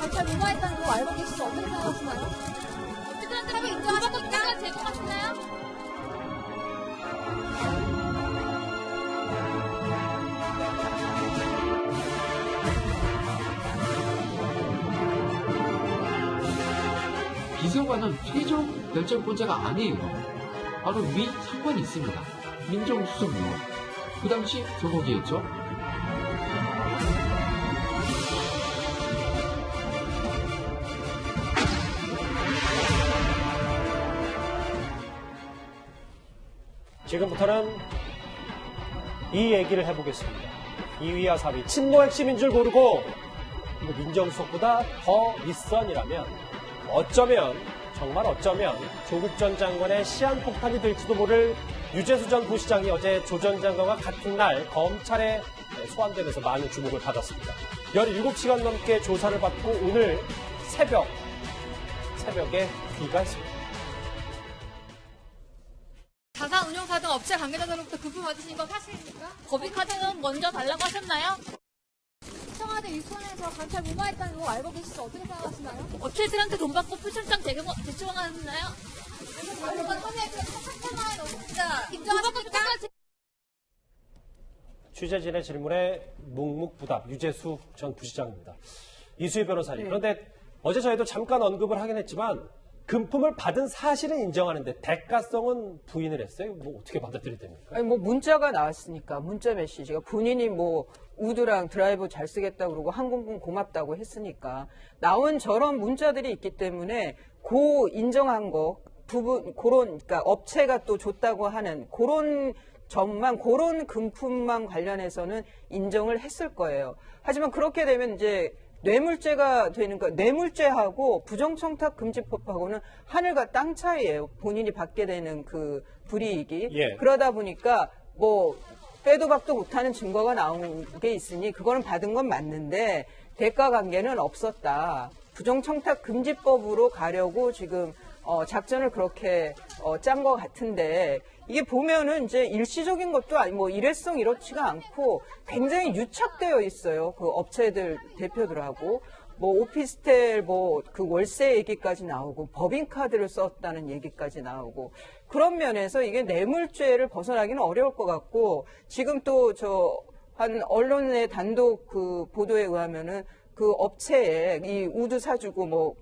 경찰 무마했다는 거 알고 계시죠? 어떻게 생각하시나요? 어쨌든 인정하고 인정할 될 것 같나요? 비서관은 최종 결정권자가 아니에요. 바로 위 상관이 있습니다. 민정수석이요. 그 당시 서거기였죠. 지금부터는 이 얘기를 해보겠습니다. 2위와 4위, 친모 핵심인 줄 모르고 민정수석보다 더 윗선이라면 어쩌면, 정말 어쩌면 조국 전 장관의 시한폭탄이 될지도 모를 유재수 전 부시장이 어제 조 전 장관과 같은 날 검찰에 소환되면서 많은 주목을 받았습니다. 17시간 넘게 조사를 받고 오늘 새벽에 귀가했습니다. 자사 운용카드 업체 관계자들로부터 급부받으신 건 사실입니까? 법인카드는 먼저 달라고 하셨나요? 청와대 윗선에서 경찰 무마했다는 거 알고 계시죠? 어떻게 생각하시나요? 업체들한테 돈 받고 풀출장 제출하나요? 이번 선에 사건에 넣습니다. 인정하십니까? 취재진의 질문에 묵묵부답 유재수 전 부시장입니다. 이수희 변호사님. 그런데 어제 저희도 잠깐 언급을 하긴 했지만 금품을 받은 사실은 인정하는데 대가성은 부인을 했어요. 뭐 어떻게 받아들여야 됩니까? 아니 뭐 문자가 나왔으니까 문자 메시지가 본인이 뭐 우드랑 드라이브 잘 쓰겠다 그러고 항공권 고맙다고 했으니까 나온 저런 문자들이 있기 때문에 고 인정한 거 부분 그런 그러니까 업체가 또 줬다고 하는 그런 점만 그런 금품만 관련해서는 인정을 했을 거예요. 하지만 그렇게 되면 이제 뇌물죄가 되는 거, 뇌물죄하고 부정청탁금지법하고는 하늘과 땅 차이예요. 본인이 받게 되는 그 불이익이. 예. 그러다 보니까 뭐 빼도 박도 못하는 증거가 나온 게 있으니 그거는 받은 건 맞는데 대가 관계는 없었다. 부정청탁금지법으로 가려고 지금 작전을 그렇게 짠 것 같은데 이게 보면은 이제 일시적인 것도 아니고 뭐 일회성 이렇지가 않고 굉장히 유착되어 있어요. 그 업체들 대표들하고 뭐 오피스텔 뭐 그 월세 얘기까지 나오고 법인카드를 썼다는 얘기까지 나오고 그런 면에서 이게 뇌물죄를 벗어나기는 어려울 것 같고 지금 또 한 언론의 단독 그 보도에 의하면은 그 업체에 이 우드 사주고 뭐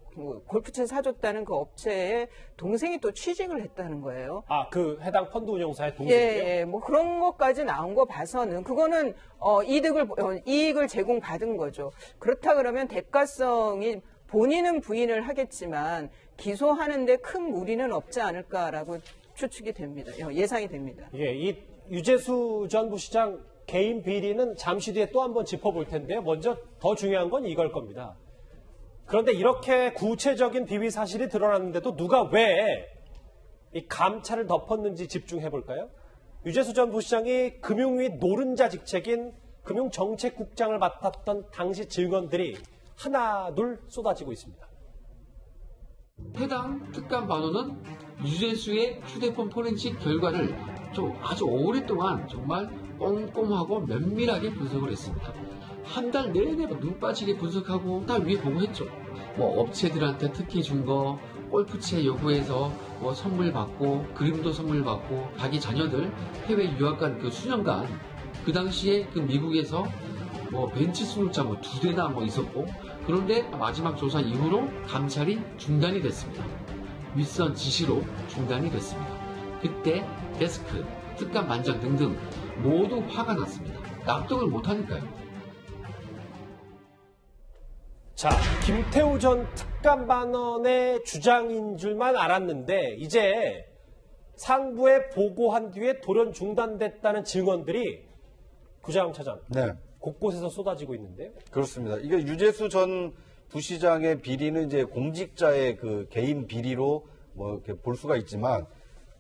골프채 사줬다는 그 업체에 동생이 또 취직을 했다는 거예요. 아, 그 해당 펀드 운용사의 동생이요? 예, 뭐 그런 것까지 나온 거 봐서는 그거는 이익을 제공받은 거죠. 그렇다 그러면 대가성이 본인은 부인을 하겠지만 기소하는데 큰 무리는 없지 않을까라고 추측이 됩니다. 예상이 됩니다. 예, 이 유재수 전 부시장 개인 비리는 잠시 뒤에 또 한번 짚어볼 텐데요. 먼저 더 중요한 건 이걸 겁니다. 그런데 이렇게 구체적인 비위 사실이 드러났는데도 누가 왜 이 감찰을 덮었는지 집중해 볼까요? 유재수 전 부시장이 금융위 노른자 직책인 금융정책국장을 맡았던 당시 증언들이 하나 둘 쏟아지고 있습니다. 해당 특감 반원은 유재수의 휴대폰 포렌식 결과를 좀 아주 오랫동안 정말 꼼꼼하고 면밀하게 분석을 했습니다. 한 달 내내 눈 빠지게 분석하고 다 위에 보고했죠. 뭐 업체들한테 특혜 준 거, 골프채 요구해서 뭐 선물 받고 그림도 선물 받고 자기 자녀들 해외 유학 간 그 수년간 그 당시에 그 미국에서 뭐 벤치 수물자 뭐 2대나 뭐 있었고 그런데 마지막 조사 이후로 감찰이 중단이 됐습니다. 윗선 지시로 중단이 됐습니다. 그때 데스크, 특감 반장 등등 모두 화가 났습니다. 납득을 못하니까요. 자, 김태우 전 특감반원의 주장인 줄만 알았는데 이제 상부에 보고한 뒤에 돌연 중단됐다는 증언들이 구자영 차장 네. 곳곳에서 쏟아지고 있는데요. 그렇습니다. 이게 유재수 전 부시장의 비리는 이제 공직자의 그 개인 비리로 뭐 이렇게 볼 수가 있지만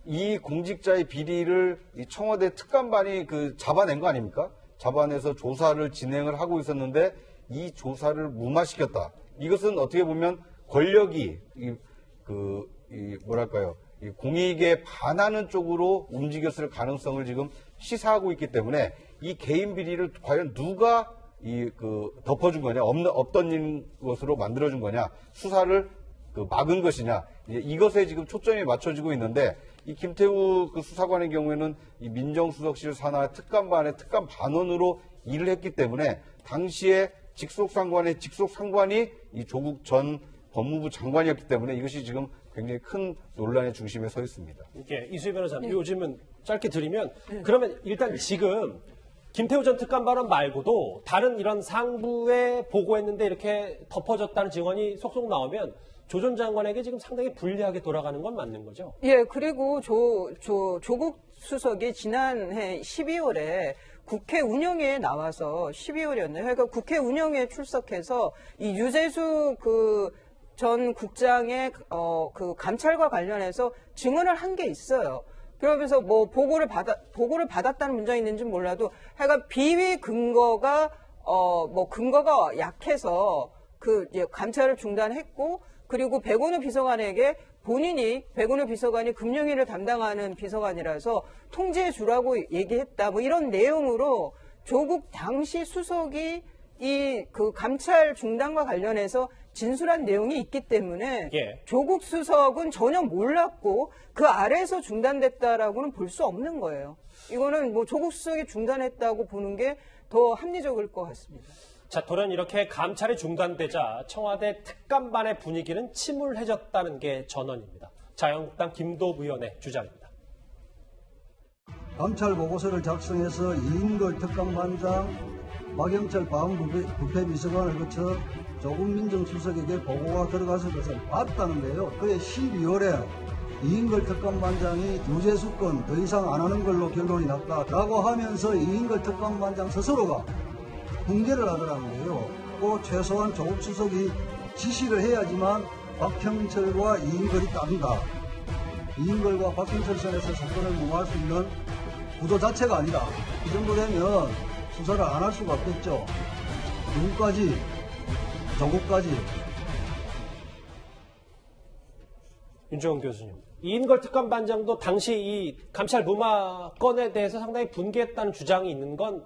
이 공직자의 비리를 이 청와대 특감반이 그 잡아낸 거 아닙니까? 잡아내서 조사를 진행을 하고 있었는데 이 조사를 무마시켰다. 이것은 어떻게 보면 권력이 뭐랄까요? 이 공익에 반하는 쪽으로 움직였을 가능성을 지금 시사하고 있기 때문에 이 개인 비리를 과연 누가 덮어준 거냐, 없던 것으로 만들어준 거냐, 수사를 막은 것이냐, 이것에 지금 초점이 맞춰지고 있는데, 이 김태우 수사관의 경우에는 이 민정수석실 산하 특감반의 특감 반원으로 일을 했기 때문에, 당시에 직속 상관이 이 조국 전 법무부 장관이었기 때문에 이것이 지금 굉장히 큰 논란의 중심에 서 있습니다. 이수희 변호사님, 요즘은 짧게 드리면, 그러면 일단 지금 김태우 전 특감반원 말고도 다른 이런 상부에 보고했는데 이렇게 덮어졌다는 증언이 속속 나오면 조 전 장관에게 지금 상당히 불리하게 돌아가는 건 맞는 거죠? 예, 그리고 조국 수석이 지난해 12월에 국회 운영회에 나와서 12월이었네요. 그러니까 국회 운영회에 출석해서 이 유재수 전 국장의 감찰과 관련해서 증언을 한 게 있어요. 그러면서 뭐 보고를 받았다는 문장이 있는지 몰라도 하여간 비위 근거가 근거가 약해서 감찰을 중단했고, 그리고 백원우 비서관에게 백원우 비서관이 금융위를 담당하는 비서관이라서 통지해 주라고 얘기했다. 뭐 이런 내용으로 조국 당시 수석이 감찰 중단과 관련해서 진술한 내용이 있기 때문에 조국 수석은 전혀 몰랐고 그 아래에서 중단됐다라고는 볼 수 없는 거예요. 이거는 뭐 조국 수석이 중단했다고 보는 게 더 합리적일 것 같습니다. 자, 돌연 이렇게 감찰이 중단되자 청와대 특감반의 분위기는 침울해졌다는 게 전언입니다. 자유한국당 김도읍 의원의 주장입니다. 감찰 보고서를 작성해서 이인걸 특감반장, 박영철 방부패비서관을 거쳐 조국 민정수석에게 보고가 들어가서 그것을 봤다는데요. 그해 12월에 이인걸 특감반장이 유재수 건 더 이상 안 하는 걸로 결론이 났다라고 하면서 이인걸 특감반장 스스로가 붕괴를 하더라는데요. 또 최소한 조국 수석이 지시를 해야지만 박형철과 이인걸이 따른다. 이인걸과 박형철 선에서 사건을 무마할 수 있는 구조 자체가 아니다. 이 정도 되면 수사를 안 할 수가 없겠죠. 누구까지, 조국까지. 윤정훈 교수님, 이인걸 특감반장도 당시 이 감찰 무마 건에 대해서 상당히 분개했다는 주장이 있는 건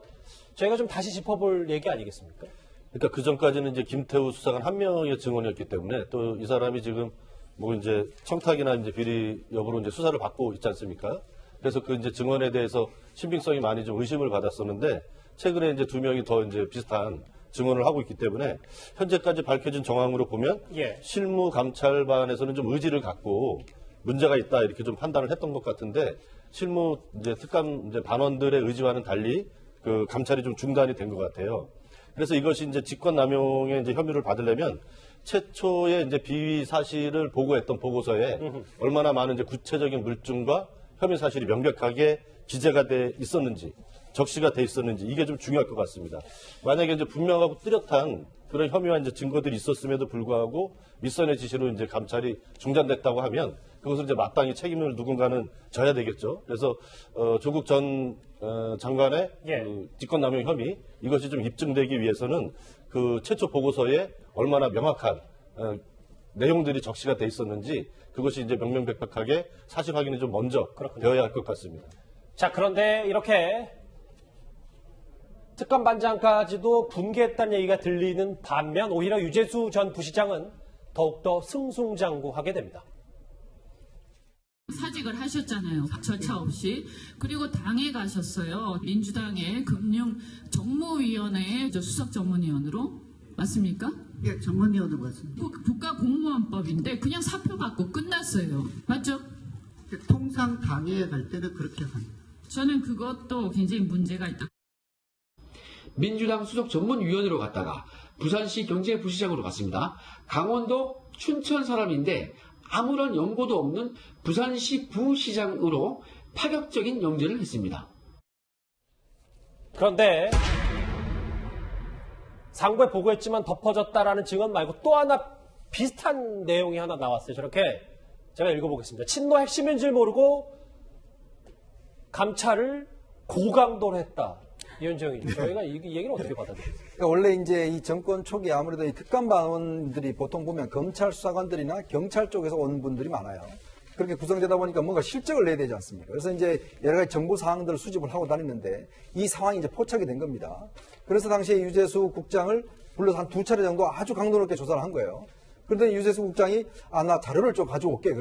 저희가 좀 다시 짚어볼 얘기 아니겠습니까? 그러니까 그 전까지는 이제 김태우 수사관 한 명의 증언이었기 때문에 또 이 사람이 지금 뭐 이제 청탁이나 이제 비리 여부로 이제 수사를 받고 있지 않습니까? 그래서 그 이제 증언에 대해서 신빙성이 많이 좀 의심을 받았었는데 최근에 이제 두 명이 더 이제 비슷한 증언을 하고 있기 때문에 현재까지 밝혀진 정황으로 보면 실무 감찰반에서는 좀 의지를 갖고 문제가 있다 이렇게 좀 판단을 했던 것 같은데 실무 이제 특감 이제 반원들의 의지와는 달리 그 감찰이 좀 중단이 된 것 같아요. 그래서 이것이 이제 직권남용의 이제 혐의를 받으려면 최초의 이제 비위 사실을 보고했던 보고서에 얼마나 많은 이제 구체적인 물증과 혐의 사실이 명백하게 기재가 돼 있었는지, 적시가 돼 있었는지 이게 좀 중요할 것 같습니다. 만약에 이제 분명하고 뚜렷한 그런 혐의와 이제 증거들이 있었음에도 불구하고 윗선의 지시로 이제 감찰이 중단됐다고 하면 그것을 이제 마땅히 책임을 누군가는 져야 되겠죠. 그래서 조국 전 장관의 그 직권남용 혐의 이것이 좀 입증되기 위해서는 그 최초 보고서에 얼마나 명확한 내용들이 적시가 돼 있었는지 그것이 이제 명명백백하게 사실 확인이 좀 먼저 되어야 할 것 같습니다. 자, 그런데 이렇게 특감반장까지도 분개했다는 얘기가 들리는 반면 오히려 유재수 전 부시장은 더욱더 승승장구하게 됩니다. 사직을 하셨잖아요. 절차 없이. 그리고 당에 가셨어요. 민주당의 금융정무위원회의 수석 전문위원으로. 맞습니까? 예, 전문위원으로 맞습니다. 국가공무원법인데 그냥 사표 받고 끝났어요. 맞죠? 통상 당에 갈 때는 그렇게 합니다. 저는 그것도 굉장히 문제가 있다. 민주당 수석 전문위원으로 갔다가 부산시 경제부시장으로 갔습니다. 강원도 춘천 사람인데 아무런 연고도 없는 부산시 부시장으로 파격적인 영전을 했습니다. 그런데 상부에 보고했지만 덮어졌다라는 증언 말고 또 하나 비슷한 내용이 하나 나왔어요. 저렇게 제가 읽어보겠습니다. 친노 핵심인 줄 모르고 감찰을 고강도로 했다. 이현정이 저희가 이 얘기를 어떻게 받아들였어요? 그러니까 원래 이제 이 정권 초기 아무래도 이 특감반원들이 보통 보면 검찰 수사관들이나 경찰 쪽에서 온 분들이 많아요. 그렇게 구성되다 보니까 뭔가 실적을 내야 되지 않습니까? 그래서 이제 여러 가지 정보 사항들을 수집을 하고 다녔는데 이 상황이 이제 포착이 된 겁니다. 그래서 당시에 유재수 국장을 불러서 한 2차례 정도 아주 강도 높게 조사를 한 거예요. 그런데 유재수 국장이 나 자료를 좀 가져올게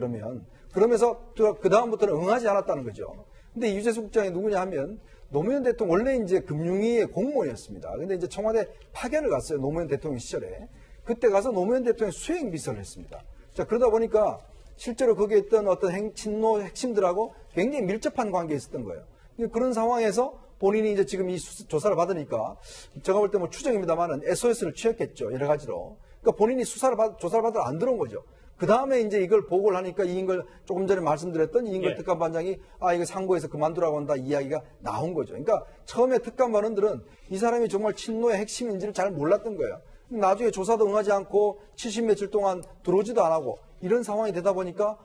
그러면서 그 다음부터는 응하지 않았다는 거죠. 근데 유재수 국장이 누구냐 하면 노무현 대통령 원래 이제 금융위의 공무원이었습니다. 근데 이제 청와대 파견을 갔어요. 노무현 대통령 시절에. 그때 가서 노무현 대통령 수행 비서를 했습니다. 자, 그러다 보니까 실제로 거기에 있던 어떤 친노 핵심들하고 굉장히 밀접한 관계에 있었던 거예요. 그런 상황에서 본인이 이제 지금 이 조사를 받으니까 제가 볼 때 뭐 추정입니다만은 SOS를 취했겠죠. 여러 가지로. 그러니까 본인이 조사를 받으러 안 들어온 거죠. 그 다음에 이제 이걸 보고를 하니까 이인걸 조금 전에 말씀드렸던 이인걸 특감반장이 이거 상고에서 그만두라고 한다 이야기가 나온 거죠. 그러니까 처음에 특감반원들은 이 사람이 정말 친노의 핵심인지를 잘 몰랐던 거예요. 나중에 조사도 응하지 않고 70며칠 동안 들어오지도 안 하고 이런 상황이 되다 보니까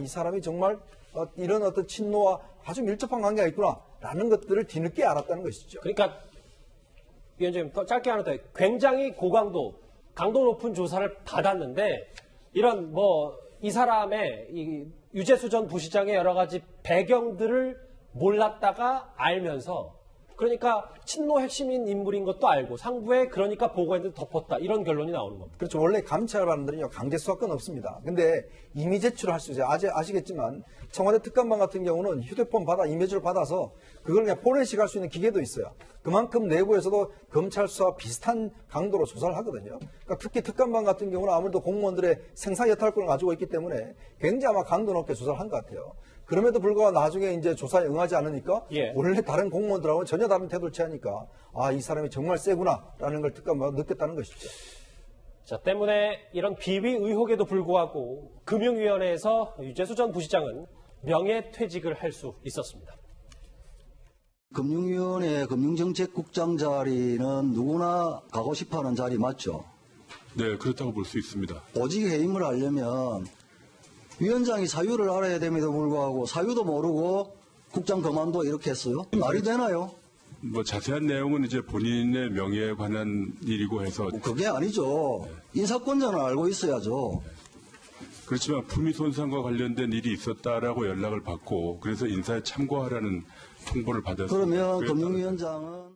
이 사람이 정말 이런 어떤 친노와 아주 밀접한 관계가 있구나라는 것들을 뒤늦게 알았다는 것이죠. 그러니까 위원장님 더 짧게 하나 더 굉장히 강도 높은 조사를 받았는데 이런 이 사람의 이 유재수 전 부시장의 여러 가지 배경들을 몰랐다가 알면서 그러니까 친노 핵심인 인물인 것도 알고 상부에 그러니까 보고했는데 덮었다 이런 결론이 나오는 겁니다. 그렇죠. 원래 감찰반들은요 강제 수사권 없습니다. 근데 임의 제출을 할 수 있어요. 아시겠지만 청와대 특감반 같은 경우는 휴대폰 이메일을 받아서 그걸 그냥 포렌식 할 수 있는 기계도 있어요. 그만큼 내부에서도 검찰 수사와 비슷한 강도로 조사를 하거든요. 그러니까 특히 특감반 같은 경우는 아무래도 공무원들의 생사여탈권을 가지고 있기 때문에 굉장히 아마 강도 높게 조사를 한 것 같아요. 그럼에도 불구하고 나중에 이제 조사에 응하지 않으니까 원래 다른 공무원들하고는 전혀 다른 태도를 취하니까 이 사람이 정말 세구나라는 걸 특감반은 느꼈다는 것이죠. 자, 때문에 이런 비위 의혹에도 불구하고 금융위원회에서 유재수 전 부시장은 명예퇴직을 할 수 있었습니다. 금융위원회 금융정책국장 자리는 누구나 가고 싶어하는 자리 맞죠? 네, 그렇다고 볼 수 있습니다. 보직 해임을 하려면 위원장이 사유를 알아야 됨에도 불구하고 사유도 모르고 국장 그만둬 이렇게 했어요? 말이 되나요? 자세한 내용은 이제 본인의 명예에 관한 일이고 해서 그게 아니죠. 인사권자는 알고 있어야죠. 그렇지만 품위 손상과 관련된 일이 있었다라고 연락을 받고 그래서 인사에 참고하라는 통보를 받았습니다. 그러면 금융위원장은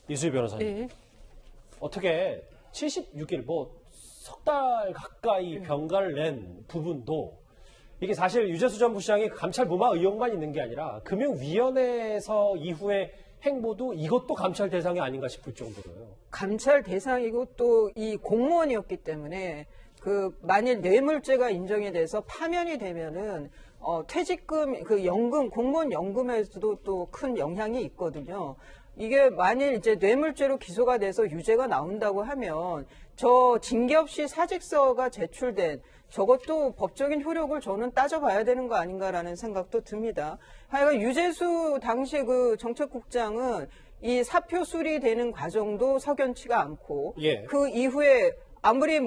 이수희 변호사님 어떻게 76일 석 달 가까이 병가를 낸 부분도 이게 사실 유재수 전 부시장이 감찰 무마 의혹만 있는 게 아니라 금융위원회에서 이후의 행보도 이것도 감찰 대상이 아닌가 싶을 정도로요. 감찰 대상이고 또 이 공무원이었기 때문에 만일 뇌물죄가 인정이 돼서 파면이 되면은 퇴직금 연금 공무원 연금에서도 또 큰 영향이 있거든요. 이게 만일 이제 뇌물죄로 기소가 돼서 유죄가 나온다고 하면 저 징계 없이 사직서가 제출된 저것도 법적인 효력을 저는 따져봐야 되는 거 아닌가라는 생각도 듭니다. 하여간 유재수 당시 정책국장은 이 사표 수리되는 과정도 석연치가 않고 그 이후에 아무리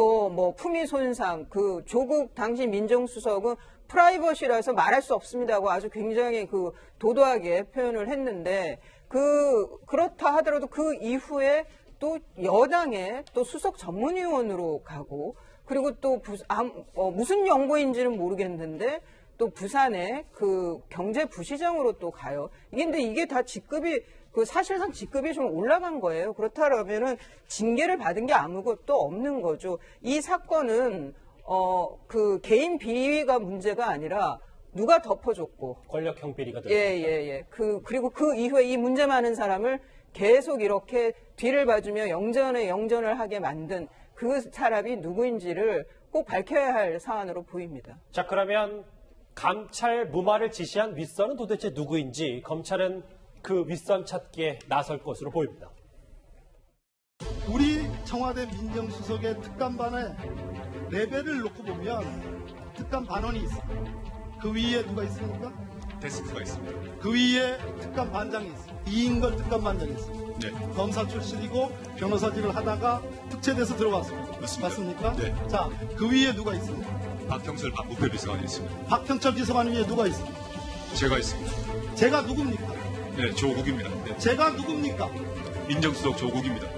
품위 손상 조국 당시 민정수석은 프라이버시라서 말할 수 없습니다고 아주 굉장히 도도하게 표현을 했는데 그렇다 하더라도 그 이후에 또 여당의 또 수석 전문위원으로 가고 그리고 또 무슨 연구인지는 모르겠는데 또 부산의 경제부시장으로 또 가요. 근데 이게 다 직급이 사실상 직급이 좀 올라간 거예요. 그렇다면은 징계를 받은 게 아무것도 없는 거죠. 이 사건은 개인 비위가 문제가 아니라 누가 덮어줬고 권력형 비리가 됐습니다. 그리고 그 이후에 이 문제 많은 사람을 계속 이렇게 뒤를 봐주며 영전을 하게 만든 그 사람이 누구인지를 꼭 밝혀야 할 사안으로 보입니다. 자, 그러면 감찰 무마를 지시한 윗선은 도대체 누구인지 검찰은 그 윗선 찾기에 나설 것으로 보입니다. 우리 청와대 민정수석의 특감반의 레벨을 놓고 보면 특감반원이 있습니다. 그 위에 누가 있습니까? 데스크가 있습니다. 그 위에 특감반장이 있습니다. 이인걸 특감반장이 있습니다. 네. 검사 출신이고 변호사직을 하다가 특채돼서 들어왔습니다. 맞습니까? 네. 자, 그 위에 누가 있습니까? 박형철 반부패 비서관이 있습니다. 박형철 비서관 위에 누가 있습니까? 제가 있습니다. 제가 누굽니까? 네, 조국입니다. 네. 제가 누굽니까? 민정수석 조국입니다.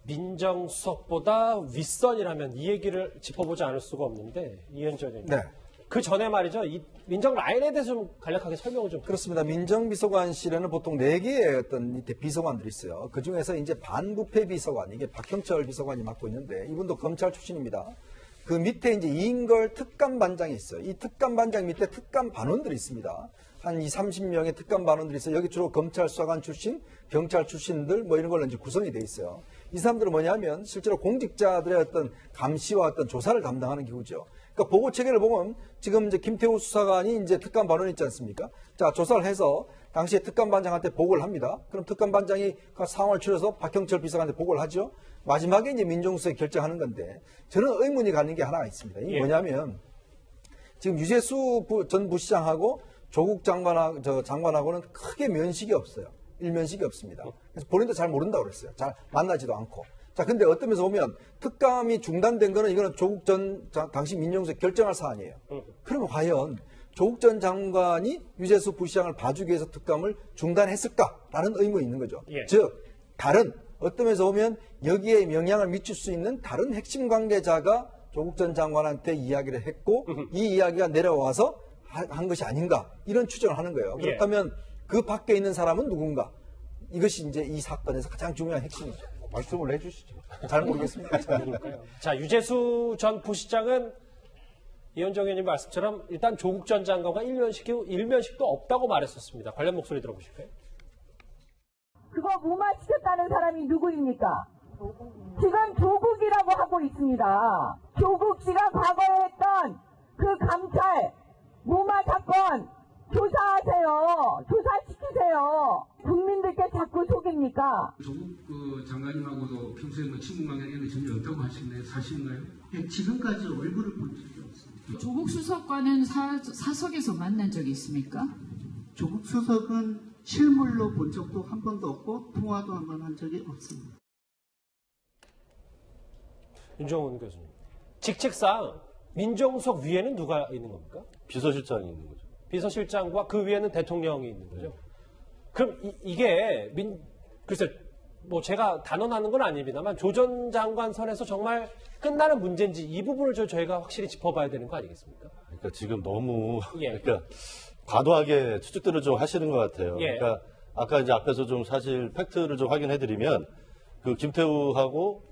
민정수석보다 윗선이라면 이 얘기를 짚어보지 않을 수가 없는데 이현정 의원님. 네. 그 전에 말이죠. 이 민정 라인에 대해서 좀 간략하게 설명을 좀. 그렇습니다. 민정비서관실에는 보통 4개의 어떤 밑에 비서관들이 있어요. 그 중에서 이제 반부패 비서관, 이게 박형철 비서관이 맡고 있는데 이분도 검찰 출신입니다. 그 밑에 이제 이인걸 특감반장이 있어요. 이 특감반장 밑에 특감반원들이 있습니다. 한 20-30명의 특감반원들이 있어요. 여기 주로 검찰 수사관 출신, 경찰 출신들 뭐 이런 걸로 이제 구성이 돼 있어요. 이 사람들은 뭐냐면 실제로 공직자들의 어떤 감시와 어떤 조사를 담당하는 기구죠. 그러니까 보고 체계를 보면 지금 이제 김태우 수사관이 이제 특감반원이 있지 않습니까? 자, 조사를 해서 당시에 특감반장한테 보고를 합니다. 그럼 특감반장이 그 상황을 추려서 박형철 비서관한테 보고를 하죠. 마지막에 이제 민정수석이 결정하는 건데 저는 의문이 가는 게 하나가 있습니다. 이게 뭐냐면 지금 유재수 전 부시장하고 조국 장관하고는 크게 면식이 없어요. 일면식이 없습니다. 그래서 본인도 잘 모른다고 그랬어요. 잘 만나지도 않고. 자, 근데 어떤 면에서 보면 특감이 중단된 거는 이거는 조국 전 당시 민정수석이 결정할 사안이에요. 그러면 과연 조국 전 장관이 유재수 부시장을 봐주기 위해서 특감을 중단했을까라는 의문이 있는 거죠. 예. 즉, 다른 어떤 면에서 보면 여기에 영향을 미칠 수 있는 다른 핵심 관계자가 조국 전 장관한테 이야기를 했고 이 이야기가 내려와서 한 것이 아닌가 이런 추정을 하는 거예요. 그렇다면 그 밖에 있는 사람은 누군가? 이것이 이제 이 사건에서 가장 중요한 핵심이죠. 말씀을 해주시죠. 잘 모르겠습니다. 자, 유재수 전 부시장은 이현정 의원님 말씀처럼 일단 조국 전 장관과 일면식도 없다고 말했었습니다. 관련 목소리 들어보실까요? 그거 무마시켰다는 사람이 누구입니까? 지금 조국이라고 하고 있습니다. 조국 씨가 과거에 했던 그 감찰, 무마 사건 조사하세요. 조사시키세요. 국민들께 자꾸 속입니까? 조국 장관님하고도 평소에 뭐 친분 관계는 전혀 없다고 하시는데 사실인가요? 네, 지금까지 얼굴을 본 적이 없습니다. 조국 수석과는 사석에서 만난 적이 있습니까? 조국 수석은 실물로 본 적도 한 번도 없고 통화도 한 번 한 적이 없습니다. 윤정훈 교수님. 직책상 민정수석 위에는 누가 있는 겁니까? 비서실장이 있는 거죠. 비서실장과 그 위에는 대통령이 있는 거죠. 그럼 이게 글쎄 뭐 제가 단언하는 건 아닙니다만 조 전 장관 선에서 정말 끝나는 문제인지 이 부분을 저희가 확실히 짚어봐야 되는 거 아니겠습니까? 그러니까 지금 너무 그러니까 과도하게 추측들을 좀 하시는 것 같아요. 그러니까 아까 이제 앞에서 좀 사실 팩트를 좀 확인해드리면 그 김태우하고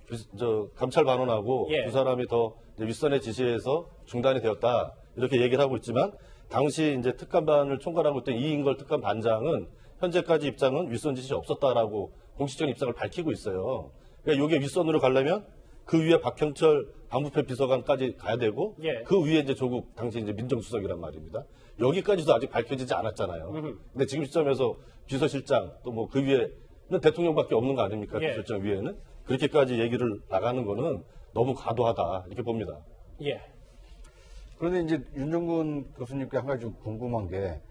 감찰반원하고 두 사람이 더 윗선의 지시에서 중단이 되었다 이렇게 얘기를 하고 있지만 당시 이제 특감반을 총괄하고 있던 이인걸 특감반장은 현재까지 입장은 윗선 지시 없었다라고 공식적인 입장을 밝히고 있어요. 그러니까 이게 윗선으로 가려면 그 위에 박형철 반부패 비서관까지 가야 되고 그 위에 이제 조국 당시 이제 민정수석이란 말입니다. 여기까지도 아직 밝혀지지 않았잖아요. 근데 지금 시점에서 비서실장 또 뭐 그 위에는 대통령밖에 없는 거 아닙니까? 비서실장 위에는 그렇게까지 얘기를 나가는 거는 너무 과도하다 이렇게 봅니다. 그런데 이제 윤정근 교수님께 한 가지 좀 궁금한 게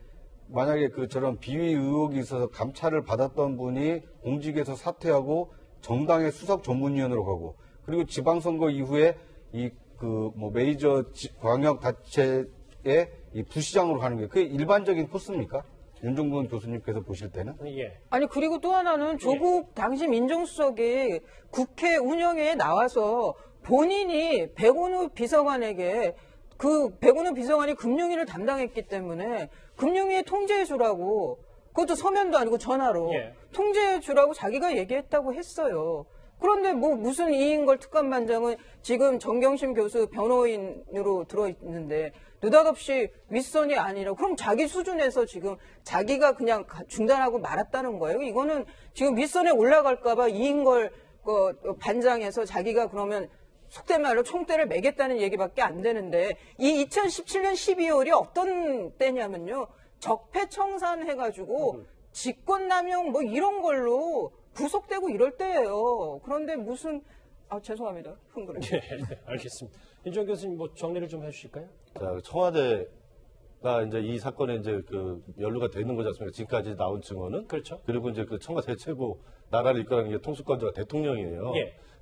만약에 저런 비위 의혹이 있어서 감찰을 받았던 분이 공직에서 사퇴하고 정당의 수석 전문위원으로 가고 그리고 지방선거 이후에 뭐 메이저 광역 단체의 이 부시장으로 가는 게 그게 일반적인 코스입니까? 윤정근 교수님께서 보실 때는? 아니 그리고 또 하나는 조국 당시 민정수석이 국회 운영회에 나와서 본인이 백운우 비서관에게 그 백운우 비서관이 금융위를 담당했기 때문에 금융위에 통제해주라고 그것도 서면도 아니고 전화로 통제해주라고 자기가 얘기했다고 했어요. 그런데 뭐 무슨 이인걸 특감반장은 지금 정경심 교수 변호인으로 들어있는데 느닷없이 윗선이 아니라 그럼 자기 수준에서 지금 자기가 그냥 중단하고 말았다는 거예요. 이거는 지금 윗선에 올라갈까봐 이인걸 반장에서 자기가 그러면 속된 말로 총대를 매겠다는 얘기밖에 안 되는데 이 2017년 12월이 어떤 때냐면요. 적폐청산해가지고 직권남용 뭐 이런 걸로 구속되고 이럴 때예요. 그런데 무슨 죄송합니다. 흥분해. 알겠습니다. 윤정 교수님 뭐 정리를 좀 해주실까요? 자, 청와대가 이제 이 사건에 이제 연루가 되는 거지 않습니까? 지금까지 나온 증언은 그렇죠. 그리고 이제 청와대 최고 나라를 이끌어가는 게 통수권자가 대통령이에요.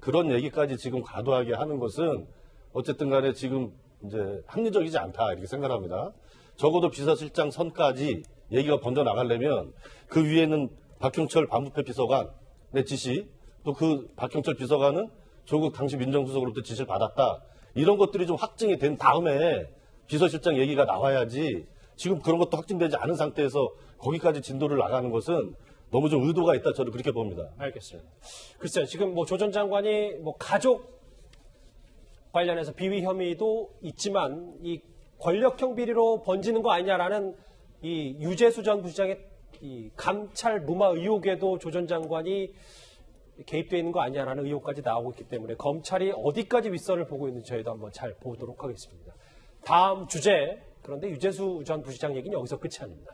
그런 얘기까지 지금 과도하게 하는 것은 어쨌든 간에 지금 이제 합리적이지 않다 이렇게 생각합니다. 적어도 비서실장 선까지 얘기가 번져 나가려면 그 위에는 박형철 반부패 비서관의 지시 또 그 박경철 비서관은 조국 당시 민정수석으로부터 지시를 받았다. 이런 것들이 좀 확증이 된 다음에 비서실장 얘기가 나와야지 지금 그런 것도 확증되지 않은 상태에서 거기까지 진도를 나가는 것은 너무 좀 의도가 있다. 저는 그렇게 봅니다. 알겠습니다. 글쎄요, 지금 조 전 장관이 가족 관련해서 비위 혐의도 있지만 이 권력형 비리로 번지는 거 아니냐라는 이 유재수 전 부시장의 이 감찰 무마 의혹에도 조 전 장관이 개입되어 있는 거 아니냐라는 의혹까지 나오고 있기 때문에 검찰이 어디까지 윗선을 보고 있는지 저희도 한번 잘 보도록 하겠습니다. 다음 주제, 그런데 유재수 전 부시장 얘기는 여기서 끝이 아닙니다.